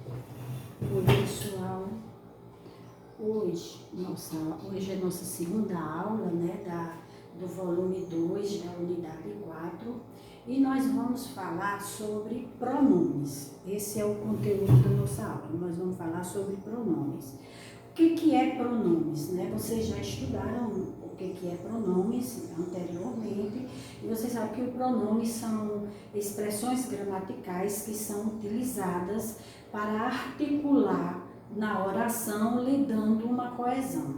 Oi, pessoal. Hoje é nossa segunda aula, né, do volume 2 da unidade 4, e nós vamos falar sobre pronomes. Esse é o conteúdo da nossa aula. Nós vamos falar sobre pronomes. O que é pronomes, né? Vocês já estudaram o que é pronomes anteriormente, e vocês sabem que os pronomes são expressões gramaticais que são utilizadas para articular na oração, lhe dando uma coesão.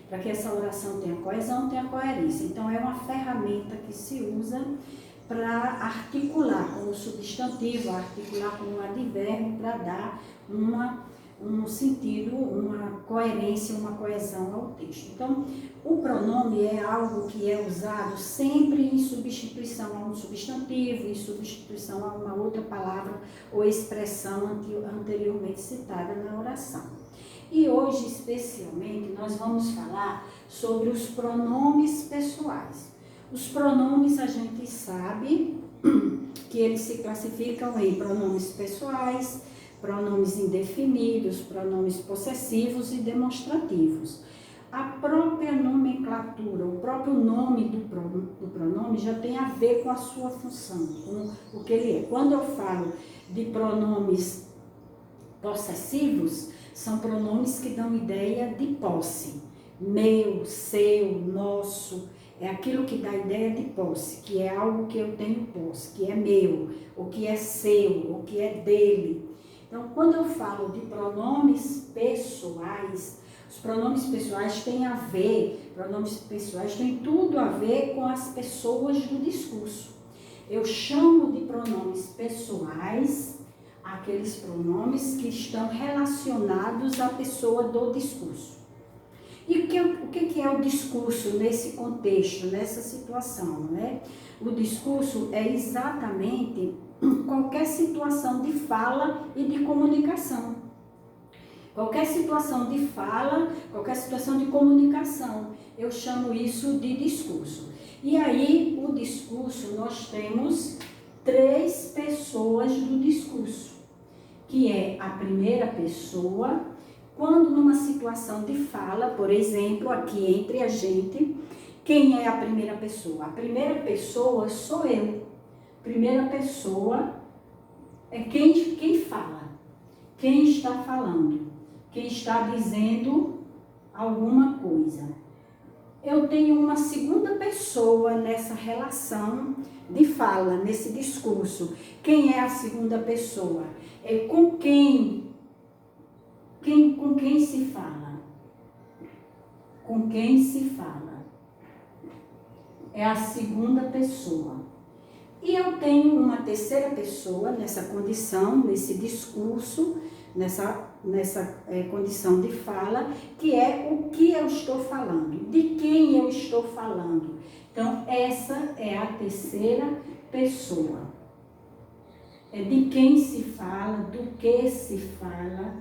Para que essa oração tenha coesão, tenha coerência. Então, é uma ferramenta que se usa para articular com o substantivo, articular com o advérbio, para dar um sentido, uma coerência, uma coesão ao texto. Então, o pronome é algo que é usado sempre em substituição a um substantivo, em substituição a uma outra palavra ou expressão anteriormente citada na oração. E hoje, especialmente, nós vamos falar sobre os pronomes pessoais. Os pronomes, a gente sabe que eles se classificam em pronomes pessoais, pronomes indefinidos, pronomes possessivos e demonstrativos. A própria nomenclatura, o próprio nome do pronome já tem a ver com a sua função, com o que ele é. Quando eu falo de pronomes possessivos, são pronomes que dão ideia de posse. Meu, seu, nosso, é aquilo que dá ideia de posse, que é algo que eu tenho posse, que é meu, o que é seu, o que é dele. Então, quando eu falo de pronomes pessoais, os pronomes pessoais têm tudo a ver com as pessoas do discurso. Eu chamo de pronomes pessoais aqueles pronomes que estão relacionados à pessoa do discurso. E o que é o discurso nesse contexto, nessa situação, né? O discurso é exatamente qualquer situação de fala e de comunicação. Qualquer situação de fala, qualquer situação de comunicação, eu chamo isso de discurso. E aí, o discurso, nós temos 3 pessoas do discurso, que é a primeira pessoa, quando numa situação de fala, por exemplo, aqui entre a gente, quem é a primeira pessoa? A primeira pessoa sou eu. Primeira pessoa é quem fala, quem está falando, quem está dizendo alguma coisa. Eu tenho uma segunda pessoa nessa relação de fala, nesse discurso. Quem é a segunda pessoa? É com quem se fala. Com quem se fala. É a segunda pessoa. E eu tenho uma terceira pessoa nessa condição, nesse discurso, nessa condição de fala, que é o que eu estou falando, de quem eu estou falando. Então, essa é a terceira pessoa. É de quem se fala, do que se fala.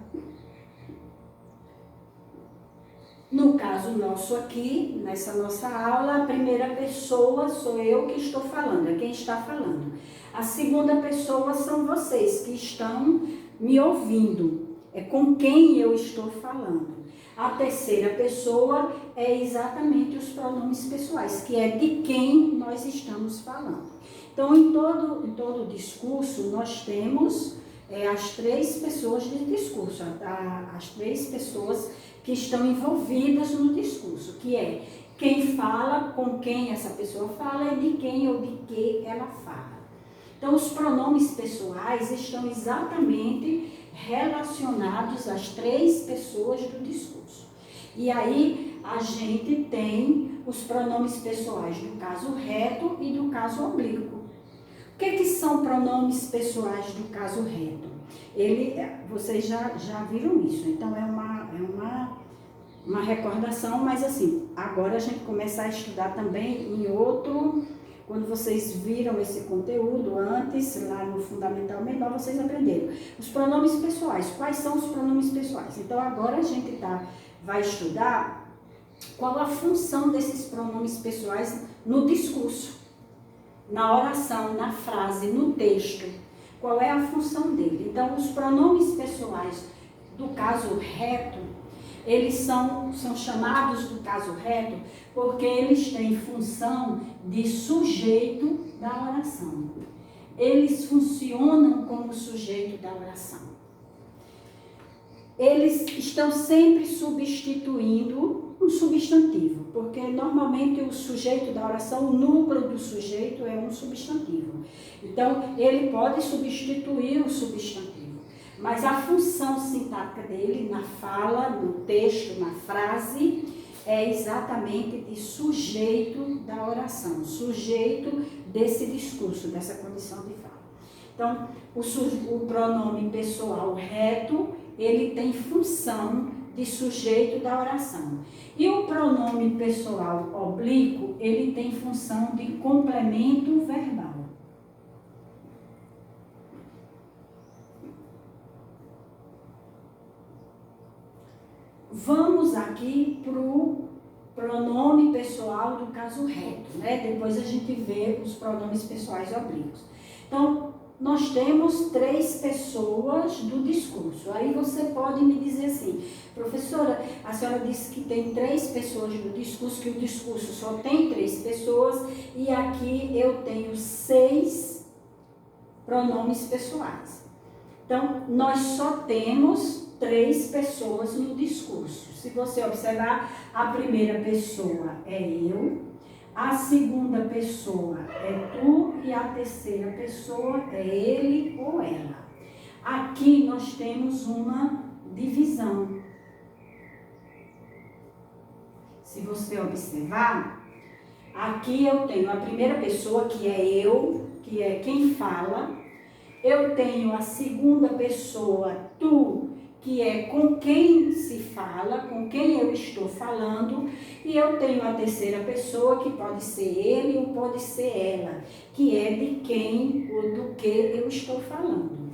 No caso nosso aqui, nessa nossa aula, a primeira pessoa sou eu que estou falando, é quem está falando. A segunda pessoa são vocês que estão me ouvindo, é com quem eu estou falando. A terceira pessoa é exatamente os pronomes pessoais, que é de quem nós estamos falando. Então, em todo o discurso, nós temos as 3 pessoas de discurso, as 3 pessoas que estão envolvidas no discurso, que é quem fala, com quem essa pessoa fala e de quem ou de que ela fala. Então, os pronomes pessoais estão exatamente relacionados às 3 pessoas do discurso. E aí, a gente tem os pronomes pessoais do caso reto e do caso oblíquo. O que são pronomes pessoais do caso reto? Vocês já viram isso, então é uma recordação, mas assim, agora a gente começa a estudar também em outro, quando vocês viram esse conteúdo antes, lá no Fundamental Menor, vocês aprenderam. Os pronomes pessoais, quais são os pronomes pessoais? Então agora a gente vai estudar qual a função desses pronomes pessoais no discurso, na oração, na frase, no texto. qual é a função dele. Então, os pronomes pessoais do caso reto, eles são chamados do caso reto porque eles têm função de sujeito da oração. Eles funcionam como sujeito da oração. Eles estão sempre substituindo um substantivo, porque normalmente o sujeito da oração, o núcleo do sujeito é um substantivo. Então, ele pode substituir o substantivo, mas a função sintática dele na fala, no texto, na frase, é exatamente de sujeito da oração, sujeito desse discurso, dessa condição de fala. Então, o pronome pessoal reto, ele tem função de sujeito da oração. E o pronome pessoal oblíquo, ele tem função de complemento verbal. Vamos aqui para o pronome pessoal do caso reto, né? Depois a gente vê os pronomes pessoais oblíquos. Então, nós temos 3 pessoas do discurso. Aí você pode me dizer assim, professora, a senhora disse que tem 3 pessoas do discurso, que o discurso só tem 3 pessoas, e aqui eu tenho 6 pronomes pessoais. Então, nós só temos 3 pessoas no discurso. Se você observar, a primeira pessoa é eu, a segunda pessoa é tu e a terceira pessoa é ele ou ela. Aqui nós temos uma divisão. Se você observar, aqui eu tenho a primeira pessoa, que é eu, que é quem fala. Eu tenho a segunda pessoa, tu, que é com quem se fala, com quem eu estou falando, e eu tenho a terceira pessoa, que pode ser ele ou pode ser ela, que é de quem ou do que eu estou falando.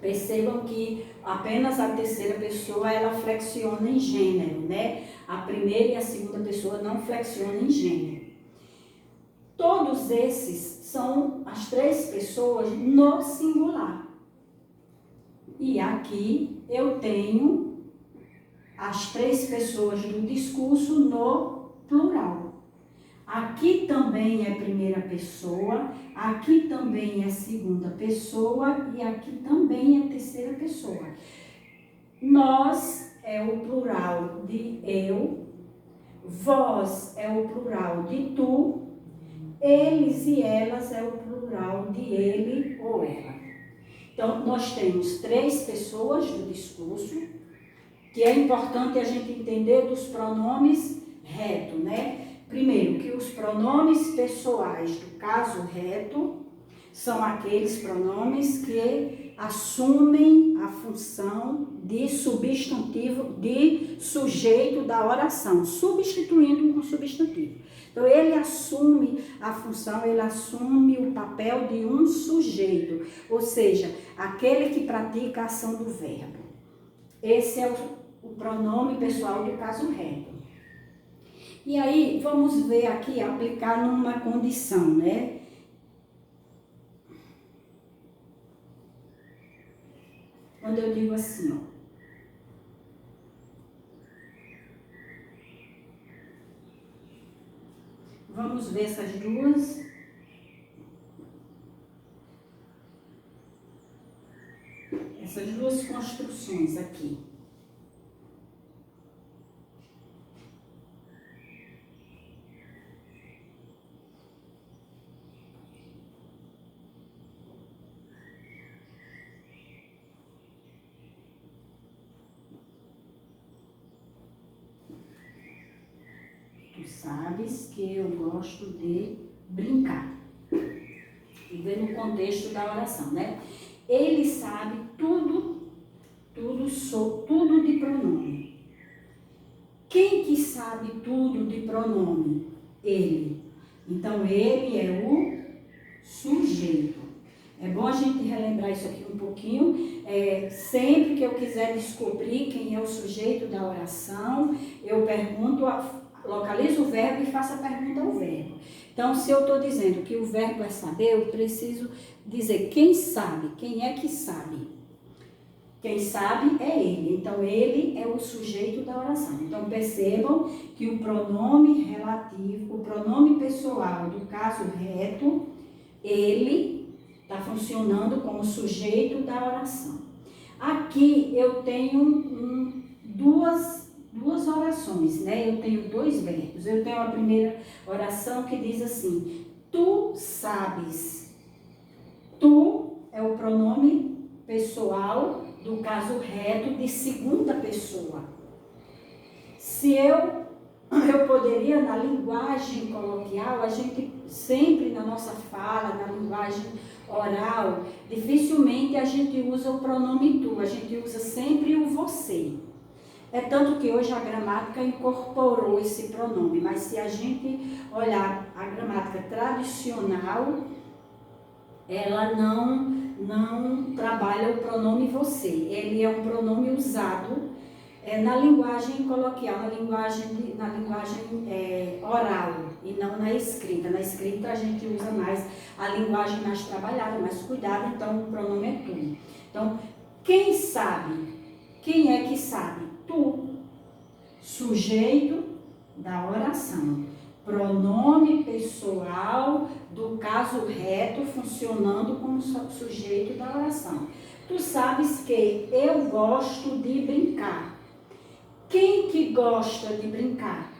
Percebam que apenas a terceira pessoa, ela flexiona em gênero, né? A primeira e a segunda pessoa não flexionam em gênero. Todos esses são as 3 pessoas no singular. E aqui eu tenho as 3 pessoas do discurso no plural. Aqui também é primeira pessoa, aqui também é segunda pessoa e aqui também é terceira pessoa. Nós é o plural de eu, vós é o plural de tu, eles e elas é o plural de ele ou ela. Então, nós temos 3 pessoas do discurso, que é importante a gente entender dos pronomes reto, né? Primeiro, que os pronomes pessoais do caso reto são aqueles pronomes que assumem a função de substantivo, de sujeito da oração, substituindo um substantivo. Então, ele assume a função, ele assume o papel de um sujeito, ou seja, aquele que pratica a ação do verbo. Esse é o pronome pessoal do caso reto. E aí, vamos ver aqui, aplicar numa condição, né? Quando eu digo assim, ó. Vamos ver essas duas construções aqui. Tu sabes que eu gosto de brincar. E ver no contexto da oração, né? Ele sabe tudo de pronome. Quem que sabe tudo de pronome? Ele. Então, ele é o sujeito. É bom a gente relembrar isso aqui um pouquinho. Sempre que eu quiser descobrir quem é o sujeito da oração, eu pergunto localize o verbo e faça a pergunta ao verbo. Então, se eu estou dizendo que o verbo é saber, eu preciso dizer quem sabe, quem é que sabe. Quem sabe é ele. Então, ele é o sujeito da oração. Então, percebam que o pronome relativo, o pronome pessoal do caso reto, ele está funcionando como sujeito da oração. Aqui eu tenho duas orações, né? Eu tenho dois verbos. Eu tenho a primeira oração que diz assim: tu sabes. Tu é o pronome pessoal do caso reto de segunda pessoa. Se eu poderia, na linguagem coloquial, a gente sempre na nossa fala, na linguagem oral, dificilmente a gente usa o pronome tu, a gente usa sempre o você. É tanto que hoje a gramática incorporou esse pronome, mas se a gente olhar a gramática tradicional, ela não trabalha o pronome você. Ele é um pronome usado na linguagem coloquial, na linguagem oral e não na escrita. Na escrita a gente usa mais a linguagem mais trabalhada, mais cuidada, então o pronome é tu. Então, quem sabe? Quem é que sabe? Tu, sujeito da oração, pronome pessoal do caso reto funcionando como sujeito da oração. Tu sabes que eu gosto de brincar. Quem que gosta de brincar?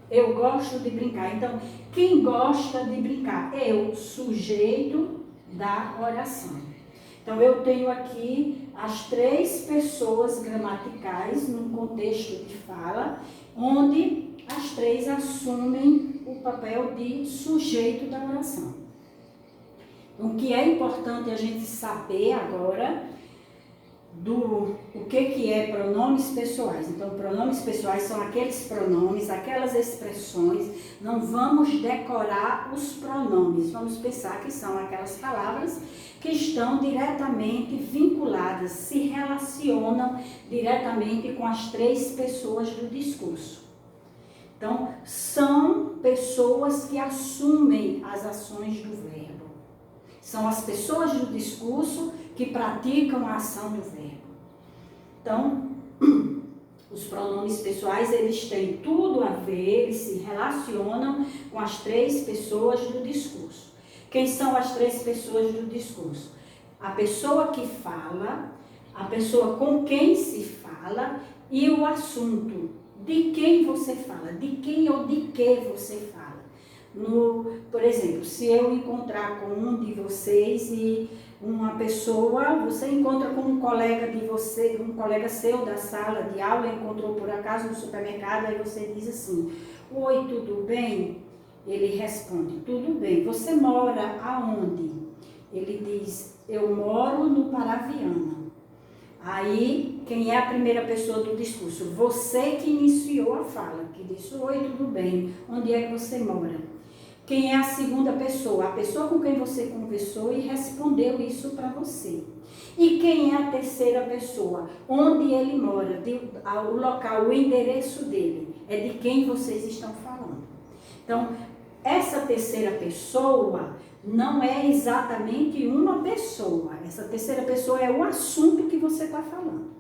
Eu gosto de brincar. Então, quem gosta de brincar? Eu, sujeito da oração. Então, eu tenho aqui as três pessoas gramaticais num contexto de fala, onde as três assumem o papel de sujeito da oração. Então, o que é importante a gente saber agora o que é pronomes pessoais. Então, pronomes pessoais são aqueles pronomes, aquelas expressões. Não vamos decorar os pronomes, vamos pensar que são aquelas palavras que estão diretamente vinculadas, se relacionam diretamente com as três pessoas do discurso. Então, são pessoas que assumem as ações do verbo. São as pessoas do discurso que praticam a ação do verbo. Então, os pronomes pessoais, eles têm tudo a ver, eles se relacionam com as três pessoas do discurso. Quem são as três pessoas do discurso? A pessoa que fala, a pessoa com quem se fala e o assunto. De quem você fala, de quem ou de que você fala. Por exemplo, se eu encontrar com um de vocês e uma pessoa, você encontra com um colega de você, um colega seu da sala de aula, encontrou por acaso no supermercado, aí você diz assim: oi, tudo bem? Ele responde: tudo bem. Você mora aonde? Ele diz: eu moro no Paraviana. Aí, quem é a primeira pessoa do discurso? Você que iniciou a fala, que disse: oi, tudo bem? Onde é que você mora? Quem é a segunda pessoa? A pessoa com quem você conversou e respondeu isso para você. E quem é a terceira pessoa? Onde ele mora, o local, o endereço dele. É de quem vocês estão falando. Então, essa terceira pessoa não é exatamente uma pessoa. Essa terceira pessoa é o assunto que você está falando.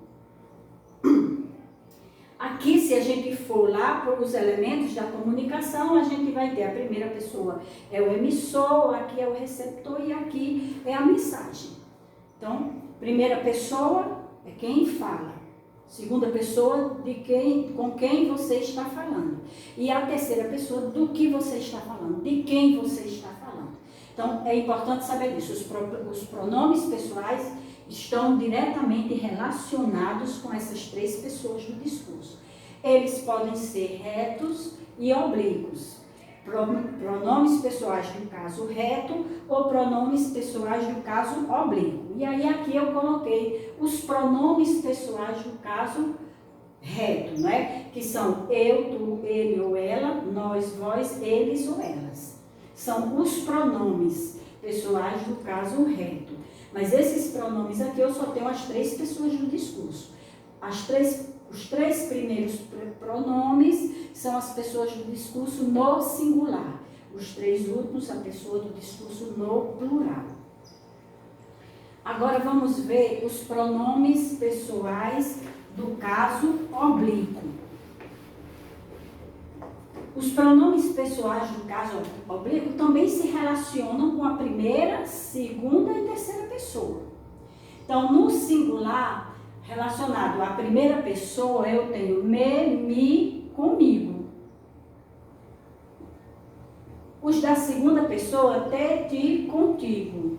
Aqui, se a gente for lá para os elementos da comunicação, a gente vai ter a primeira pessoa é o emissor, aqui é o receptor e aqui é a mensagem. Então, primeira pessoa é quem fala. Segunda pessoa, com quem você está falando. E a terceira pessoa, do que você está falando, de quem você está falando. Então, é importante saber disso. Os pronomes pessoais estão diretamente relacionados com essas três pessoas do discurso. Eles podem ser retos e oblíquos. Pronomes pessoais do caso reto ou pronomes pessoais do caso oblíquo. E aí aqui eu coloquei os pronomes pessoais do caso reto, né? Que são eu, tu, ele ou ela, nós, vós, eles ou elas. São os pronomes pessoais do caso reto. Mas esses pronomes aqui eu só tenho as três pessoas do discurso. Os Os 3 primeiros pronomes são as pessoas do discurso no singular. Os 3 últimos, a pessoa do discurso no plural. Agora vamos ver os pronomes pessoais do caso oblíquo. Os pronomes pessoais do caso oblíquo também se relacionam com a primeira, segunda e terceira pessoa. Então, no singular, relacionado à primeira pessoa, eu tenho me, mi, comigo. Os da segunda pessoa, te, ti, contigo.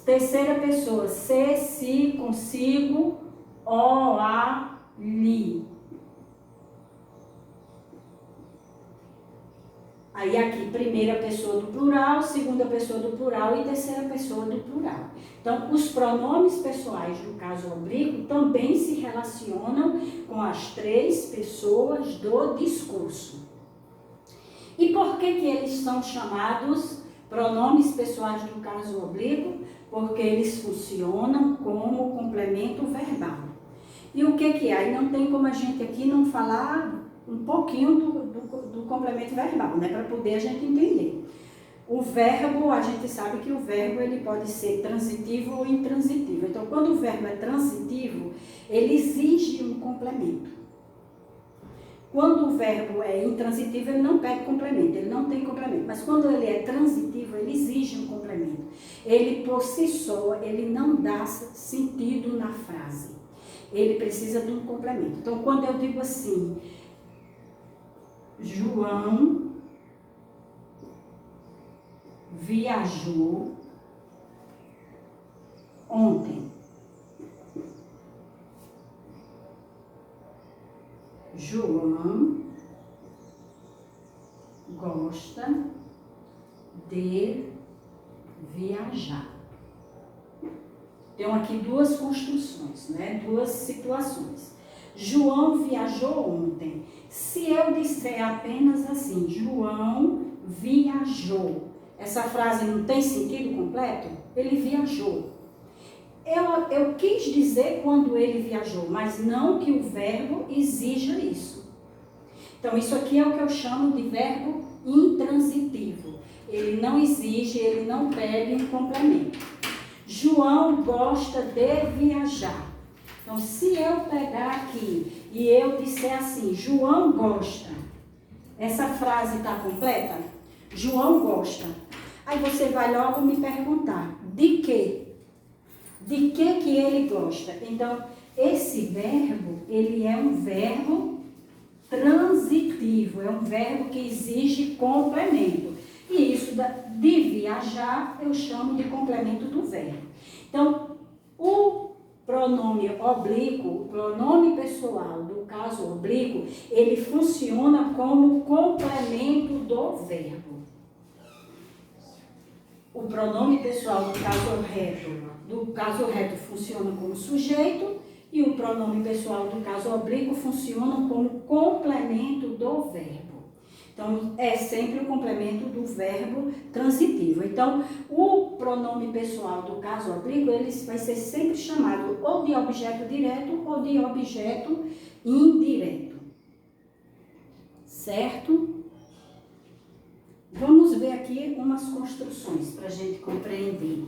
Terceira pessoa, se, si, consigo, o, a, li. Aí aqui, primeira pessoa do plural, segunda pessoa do plural e terceira pessoa do plural. Então, os pronomes pessoais do caso oblíquo também se relacionam com as 3 pessoas do discurso. E por que eles são chamados pronomes pessoais do caso oblíquo? Porque eles funcionam como complemento verbal. E o que é? Aí não tem como a gente aqui não falar um pouquinho do complemento verbal, né? Para poder a gente entender. O verbo, a gente sabe que o verbo ele pode ser transitivo ou intransitivo. Então, quando o verbo é transitivo, ele exige um complemento. Quando o verbo é intransitivo, ele não pede complemento, ele não tem complemento. Mas quando ele é transitivo, ele exige um complemento. Ele, por si só, ele não dá sentido na frase. Ele precisa de um complemento. Então, quando eu digo assim, João viajou ontem. João gosta de viajar. Tem aqui 2 construções, né? 2 situações. João viajou ontem. Se eu disser apenas assim, João viajou, essa frase não tem sentido completo? Ele viajou. Eu quis dizer quando ele viajou, mas não que o verbo exija isso. Então, isso aqui é o que eu chamo de verbo intransitivo. Ele não exige, ele não pede um complemento. João gosta de viajar. Então, se eu pegar aqui e eu disser assim, João gosta, essa frase está completa? João gosta. Aí você vai logo me perguntar, de quê? De que ele gosta? Então, esse verbo, ele é um verbo transitivo, é um verbo que exige complemento. E isso de viajar eu chamo de complemento do verbo. Então, o pronome oblíquo, o pronome pessoal do caso oblíquo, ele funciona como complemento do verbo. O pronome pessoal do caso reto funciona como sujeito e o pronome pessoal do caso oblíquo funciona como complemento do verbo. Então, é sempre o complemento do verbo transitivo. Então, o pronome pessoal do caso oblíquo, ele vai ser sempre chamado ou de objeto direto ou de objeto indireto. Certo? Vamos ver aqui umas construções para a gente compreender.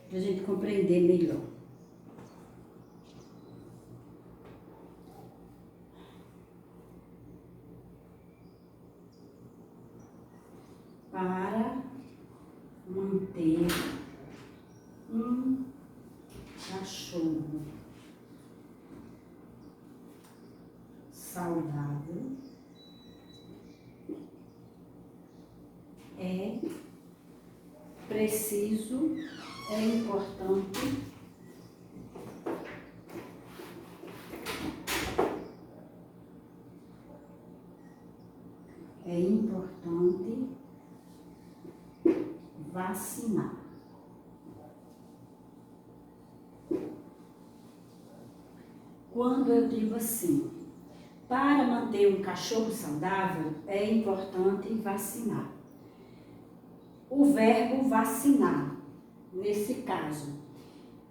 Para a gente compreender melhor. Para manter um cachorro saudável é preciso, é importante vacinar. Quando eu digo assim, para manter um cachorro saudável, é importante vacinar. o verbo vacinar, nesse caso,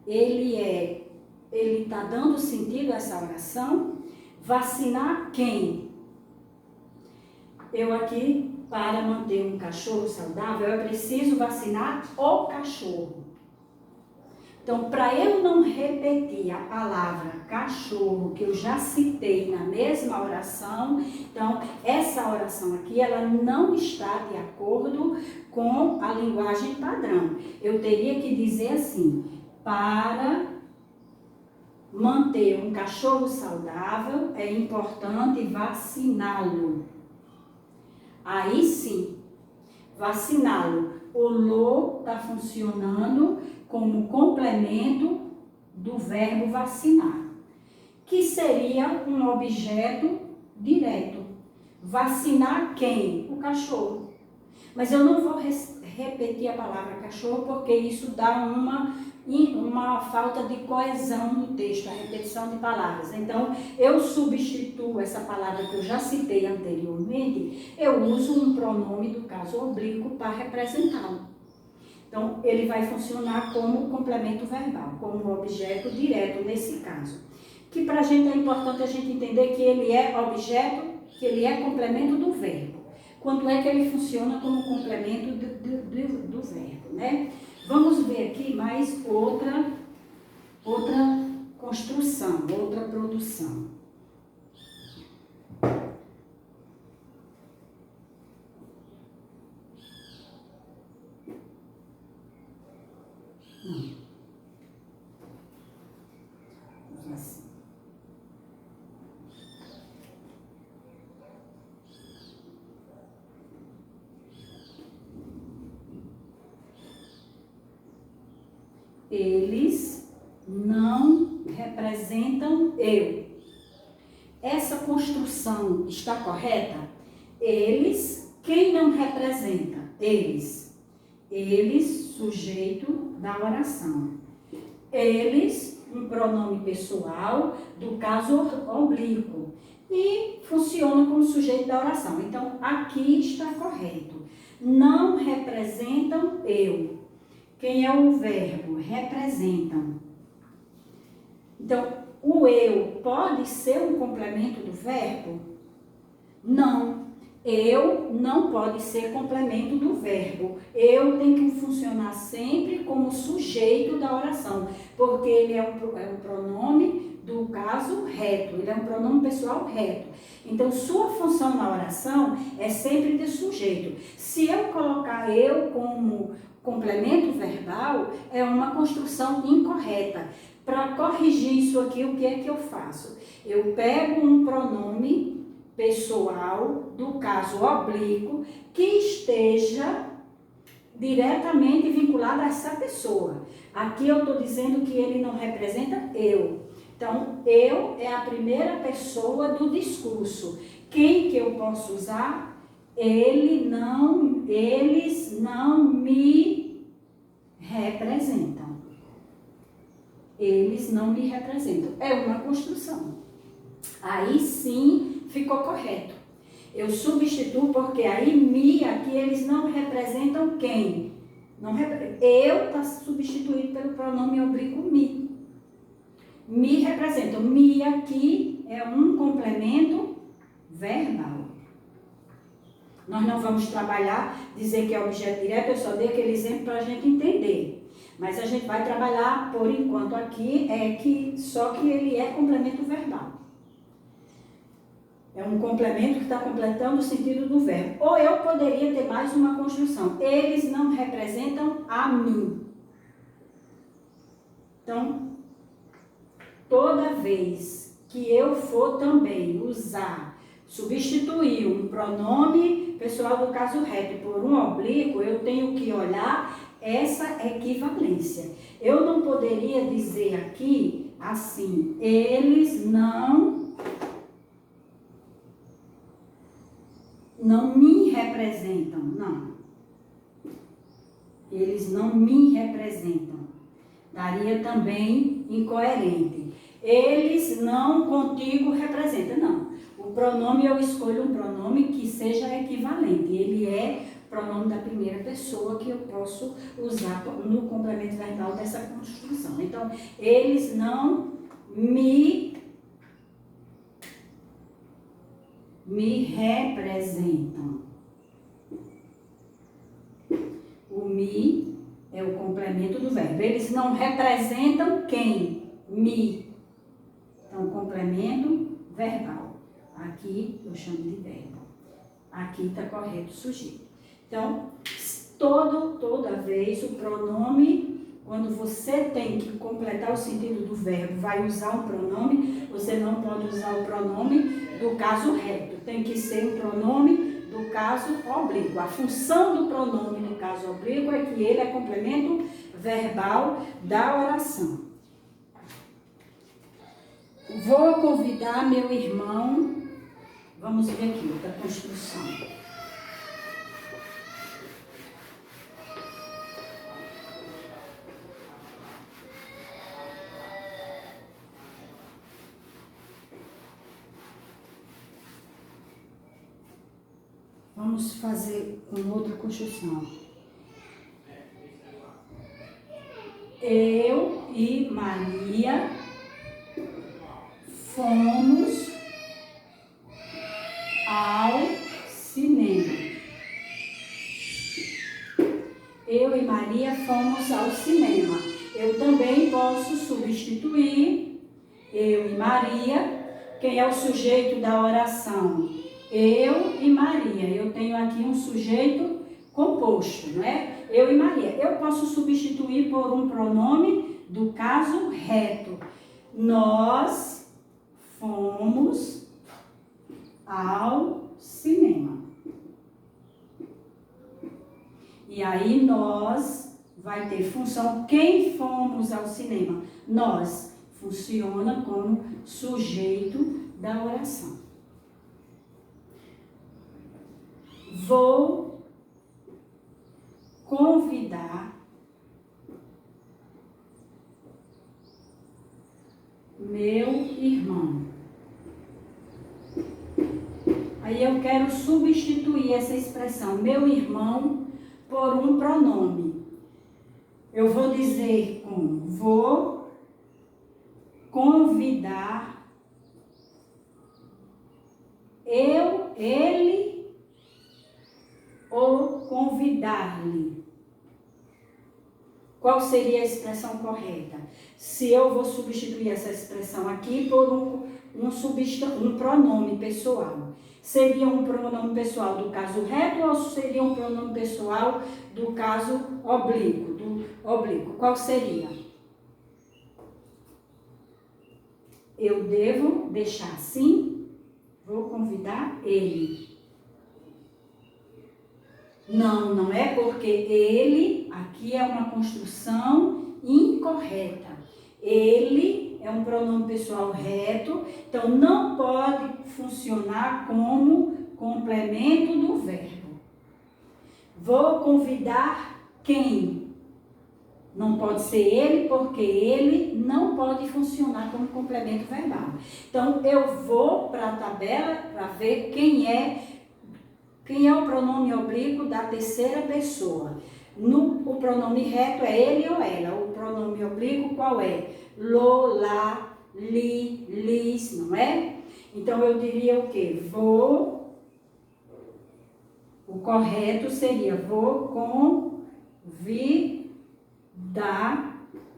ele está dando sentido a essa oração? Vacinar quem? Eu aqui, para manter um cachorro saudável, eu preciso vacinar o cachorro. Então, para eu não repetir a palavra cachorro, que eu já citei na mesma oração, então, essa oração aqui, ela não está de acordo com a linguagem padrão. Eu teria que dizer assim, para manter um cachorro saudável, é importante vaciná-lo. Aí sim, vaciná-lo. O lo está funcionando como complemento do verbo vacinar, que seria um objeto direto. Vacinar quem? O cachorro. Mas eu não vou repetir a palavra cachorro, porque isso dá uma falta de coesão no texto, a repetição de palavras. Então, eu substituo essa palavra que eu já citei anteriormente, eu uso um pronome do caso oblíquo para representá-lo. Então, ele vai funcionar como complemento verbal, como objeto direto nesse caso. Que para a gente é importante a gente entender que ele é objeto, que ele é complemento do verbo. Quando é que ele funciona como complemento do verbo, né? Vamos ver aqui mais outra construção, outra produção. Assim. Eles não representam eu. Essa construção está correta? Eles, quem não representa? Eles. Eles, sujeito da oração. Eles, um pronome pessoal do caso oblíquo. E funciona como sujeito da oração. Então, aqui está correto. Não representam eu. Quem é o verbo? Representam. Então, o eu pode ser um complemento do verbo? Não. Eu não pode ser complemento do verbo. Eu tem que funcionar sempre como sujeito da oração, porque ele é um pronome do caso reto, ele é um pronome pessoal reto. Então, sua função na oração é sempre de sujeito. Se eu colocar eu como complemento verbal, é uma construção incorreta. Para corrigir isso aqui, o que é que eu faço? Eu pego um pronome pessoal do caso oblíquo que esteja diretamente vinculado a essa pessoa. Aqui eu estou dizendo que ele não representa eu. Então, eu é a primeira pessoa do discurso. Quem que eu posso usar? Eles não me representam. Eles não me representam. É uma construção. Aí sim ficou correto. Eu substituo porque aí me, aqui eles não representam quem? Eu está substituído pelo pronome oblíquo me. Me representam. Me aqui é um complemento verbal. Nós não vamos trabalhar, dizer que é objeto direto, eu só dei aquele exemplo para a gente entender. Mas a gente vai trabalhar, por enquanto, aqui, só que ele é complemento verbal. É um complemento que está completando o sentido do verbo. Ou eu poderia ter mais uma construção. Eles não representam a mim. Então, toda vez que eu for também substituir um pronome pessoal do caso reto por um oblíquo, eu tenho que olhar essa equivalência. Eu não poderia dizer aqui assim, eles não me representam, não. Eles não me representam. Daria também incoerente. Eles não contigo representam, não. O pronome, eu escolho um pronome que seja equivalente. Ele é pronome da primeira pessoa que eu posso usar no complemento verbal dessa construção. Então, eles não me representam. O me é o complemento do verbo. Eles não representam quem? Me. Então, complemento verbal. Aqui eu chamo de verbo. Aqui está correto o sujeito. Então, toda vez o pronome, quando você tem que completar o sentido do verbo, vai usar um pronome, você não pode usar o pronome do caso reto. Tem que ser um pronome do caso oblíquo. A função do pronome no caso oblíquo é que ele é complemento verbal da oração. Vou convidar meu irmão. Vamos ver aqui outra construção. Vamos fazer uma outra construção. Eu e Maria fomos ao cinema. Eu e Maria fomos ao cinema. Eu também posso substituir eu e Maria. Quem é o sujeito da oração? Eu e Maria. Eu tenho aqui um sujeito composto, não é? Eu e Maria. Eu posso substituir por um pronome do caso reto. Nós fomos ao cinema. E aí nós vai ter função quem fomos ao cinema. Nós funciona como sujeito da oração. Vou convidar meu irmão. Aí eu quero substituir essa expressão, meu irmão, por um pronome. Eu vou dizer como? Vou convidar ele ou convidar-lhe. Qual seria a expressão correta? Se eu vou substituir essa expressão aqui por um pronome pessoal. Seria um pronome pessoal do caso reto ou seria um pronome pessoal do caso oblíquo? Qual seria? Eu devo deixar assim? Vou convidar ele. Não, não é porque ele, aqui é uma construção incorreta. Ele é um pronome pessoal reto, então não pode funcionar como complemento do verbo. Vou convidar quem? Não pode ser ele, porque ele não pode funcionar como complemento verbal. Então, eu vou para a tabela para ver quem é o pronome oblíquo da terceira pessoa. O pronome reto é ele ou ela. O pronome oblíquo qual é? Lo, lá, li, lis, não é? Então, eu diria o quê? O correto seria vou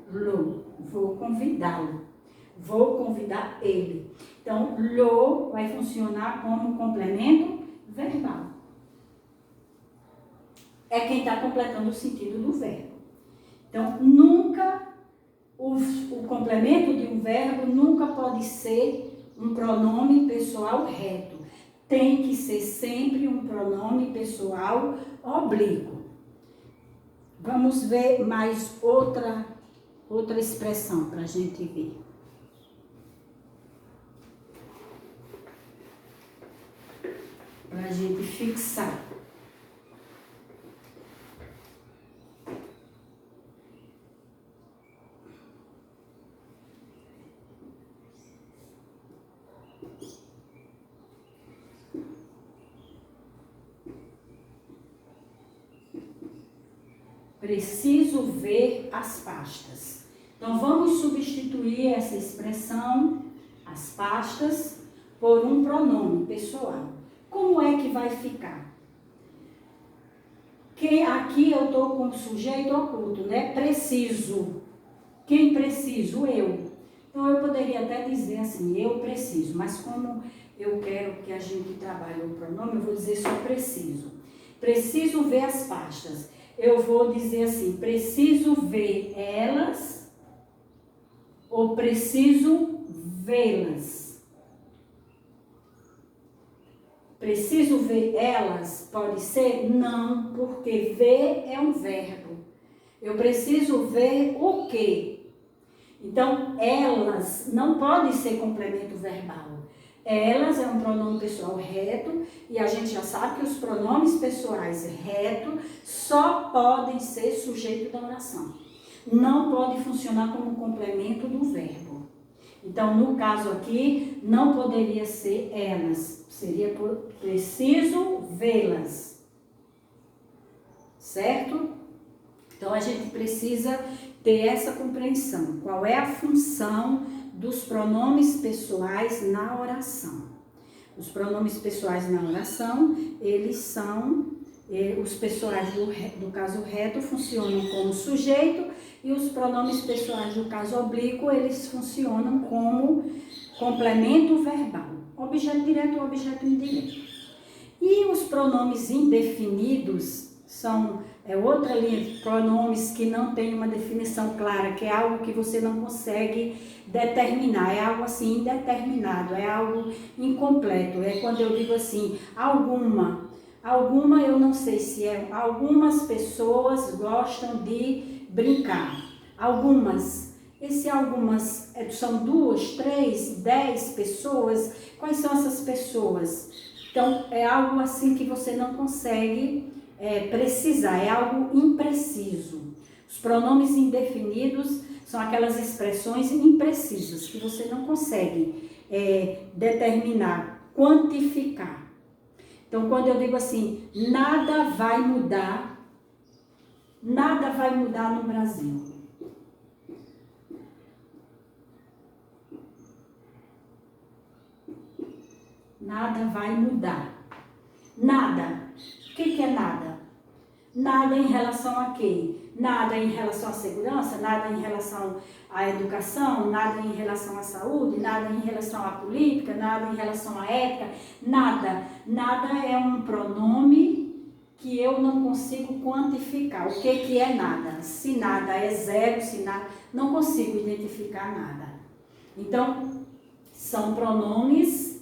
convidá-lo. Vou convidá-lo. Vou convidar ele. Então, lo vai funcionar como complemento verbal. É quem está completando o sentido do verbo. Então, nunca, o complemento de um verbo nunca pode ser um pronome pessoal reto. Tem que ser sempre um pronome pessoal oblíquo. Vamos ver mais outra expressão para a gente ver. Para a gente fixar. preciso ver as pastas. Então, vamos substituir essa expressão, as pastas, por um pronome pessoal. Como é que vai ficar? Que aqui eu estou com o sujeito oculto, né? Preciso. Quem preciso? Eu. Então, eu poderia até dizer assim, eu preciso, mas como eu quero que a gente trabalhe o pronome, eu vou dizer só preciso. Preciso ver as pastas. Eu vou dizer assim, preciso ver elas ou preciso vê-las. Preciso ver elas? Pode ser? Não, porque ver é um verbo. Eu preciso ver o quê? Então, elas não pode ser complemento verbal. Elas é um pronome pessoal reto e a gente já sabe que os pronomes pessoais reto só podem ser sujeito da oração. Não pode funcionar como complemento do verbo. Então, no caso aqui, não poderia ser elas. Seria preciso vê-las. Certo? Então, a gente precisa ter essa compreensão. Qual é a função dos pronomes pessoais na oração? Os pronomes pessoais na oração, eles são, os pessoais do caso reto funcionam como sujeito e os pronomes pessoais do caso oblíquo, eles funcionam como complemento verbal. Objeto direto ou objeto indireto. E os pronomes indefinidos são outra linha de pronomes que não tem uma definição clara, que é algo que você não consegue determinar, é algo assim indeterminado, é algo incompleto. É quando eu digo assim, alguma eu não sei se é, algumas pessoas gostam de brincar, algumas. Esse algumas são 2, 3, 10 pessoas, quais são essas pessoas? Então, é algo assim que você não consegue precisar, é algo impreciso. Os pronomes indefinidos são aquelas expressões imprecisas que você não consegue determinar, quantificar. Então, quando eu digo assim, nada vai mudar no Brasil. Nada vai mudar. Nada. O que é nada? Nada em relação a quê? Nada em relação à segurança, nada em relação à educação, nada em relação à saúde, nada em relação à política, nada em relação à ética, nada. Nada é um pronome que eu não consigo quantificar. O que é nada? Se nada é zero, se nada, não consigo identificar nada. Então, são pronomes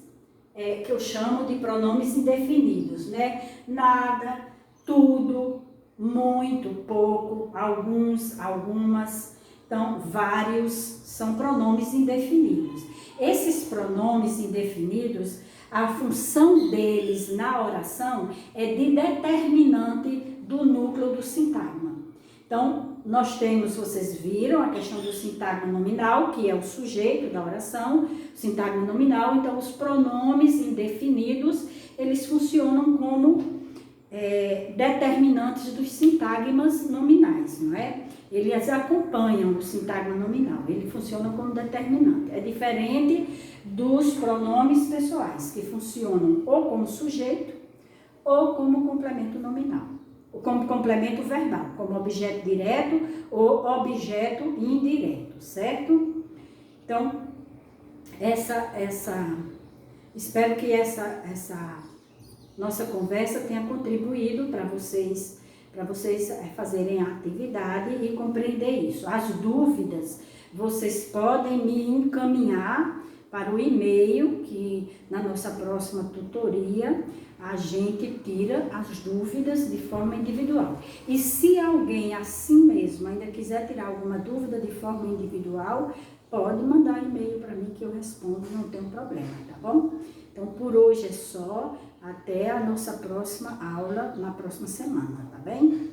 que eu chamo de pronomes indefinidos, né? Nada, tudo, muito, pouco, alguns, algumas. Então, vários são pronomes indefinidos. Esses pronomes indefinidos, a função deles na oração é de determinante do núcleo do sintagma. Então, nós temos, vocês viram, a questão do sintagma nominal, que é o sujeito da oração, sintagma nominal. Então, os pronomes indefinidos, eles funcionam como determinantes dos sintagmas nominais, não é? Eles acompanham o sintagma nominal, ele funciona como determinante. É diferente dos pronomes pessoais, que funcionam ou como sujeito ou como complemento nominal, ou como complemento verbal, como objeto direto ou objeto indireto, certo? Então, espero que essa nossa conversa tenha contribuído para vocês fazerem a atividade e compreender isso. As dúvidas, vocês podem me encaminhar para o e-mail, que na nossa próxima tutoria a gente tira as dúvidas de forma individual. E se alguém assim mesmo ainda quiser tirar alguma dúvida de forma individual, pode mandar e-mail para mim que eu respondo, não tem problema, tá bom? Então, por hoje é só. Até a nossa próxima aula, na próxima semana, tá bem?